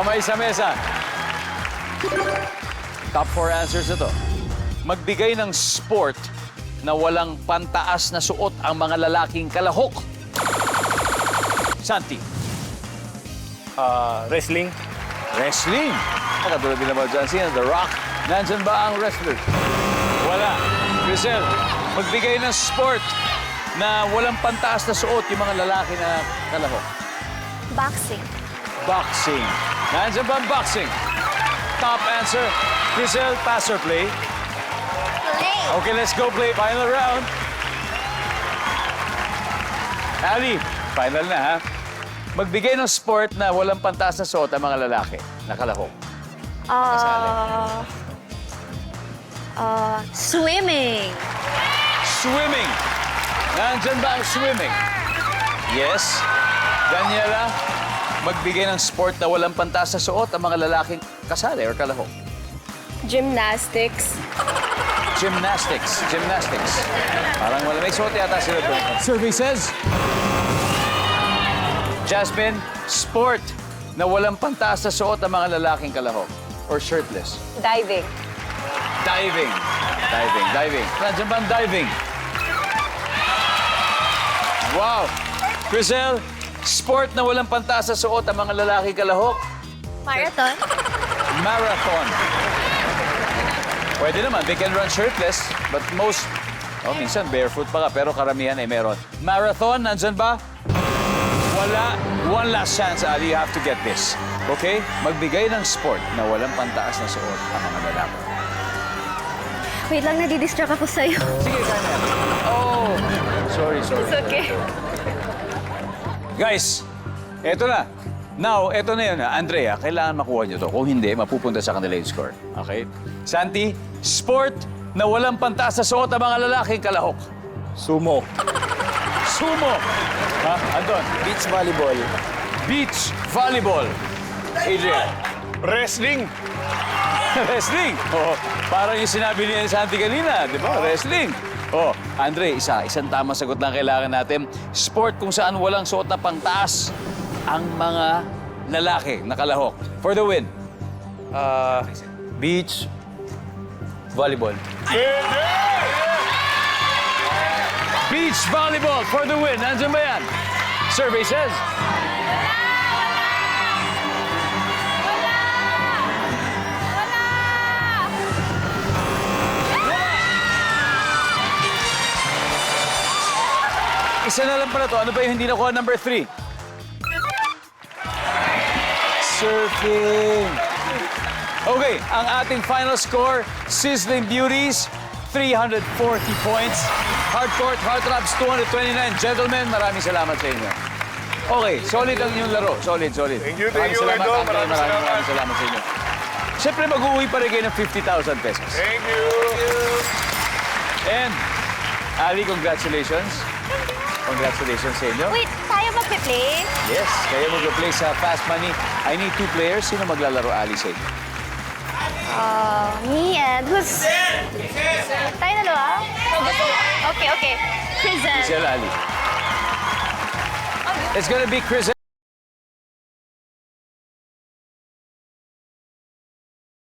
Kamay sa mesa. Top 4 answers ito. Magbigay ng sport na walang pantaas na suot ang mga lalaking kalahok. Santi. Wrestling. Wrestling. Nakatulad din naman dyan. Sino? The Rock. Nandyan ba ang wrestler? Wala. Crisel, magbigay ng sport na walang pantaas na suot yung mga lalaki na kalahok. Boxing. Boxing. Nandyan ba ang boxing? Top answer. Crisel, pass or play? Play. Okay, let's go play. Final round. Ali, final na ha. Magbigay ng sport na walang pantaas na suot ang mga lalaki na kalahok. Swimming. Swimming. Nandyan ba ang swimming? Yes. Daniela, magbigay ng sport na walang pantaas na suot ang mga lalaking kasali or kalahok. Gymnastics. Gymnastics. Gymnastics. Parang wala. May suot yata sila doon. Survey says... Jasmine, sport na walang pantaas na suot ang mga lalaking kalahok or shirtless. Diving. Diving. Diving. Diving. Nandiyan ba ang diving? Wow. Crisel, sport na walang pantaas na suot ang mga lalaking kalahok. Marathon. Marathon. Pwede naman. They can run shirtless, but most... Oh, minsan barefoot pa ka, pero karamihan ay meron. Marathon, nandyan ba? Wala. One last chance, Ali. You have to get this. Okay? Magbigay ng sport na walang pantaas na suot ang mga lalaki. Wait lang, nadidistract ako sa'yo. Sige, kaya na yan. Oh, sorry. It's okay. Guys, eto na. Now, eto na yun. Andrea, kailangan makuha niyo to. Kung hindi, mapupunta sa kanila yung score. Okay? Santi, sport na walang pantaas na suot ang mga lalaking kalahok. Sumo. Sumo. Ha? Andon? Beach volleyball. Beach volleyball. Adrian. Wrestling. Wrestling. Oh, parang yung sinabi ni Santi kanina, di ba? Wrestling. Oh, Andre, isang tamang sagot lang kailangan natin. Sport kung saan walang suot na pangtaas ang mga lalaki na kalahok. For the win. Beach volleyball. Beach volleyball for the win. Nandiyan ba yan? Survey says. Isa na lang pala to. Ano ba yung hindi nakuha number 3? Surfing. Okay, ang ating final score, Sizzling Beauties, 340 points. Hardcourt, Heartthrobs, 229. Gentlemen, maraming salamat sa inyo. Okay, solid ang inyong laro. Solid. Thank you, Maraming salamat, Edo. Andre. Maraming salamat sa inyo. Siyempre, mag-uwi pa rin kayo ng 50,000 pesos. Thank you. And, Ali, congratulations. Congratulations sa inyo. Wait, tayo magpe-play? Yes, kayo mag-play sa Fast Money. I need 2 players. Sino maglalaro, Ali, sa inyo? Me and who's... Tayo dalawa? Okay. Crisel. Crisel, Ali. It's gonna be Chris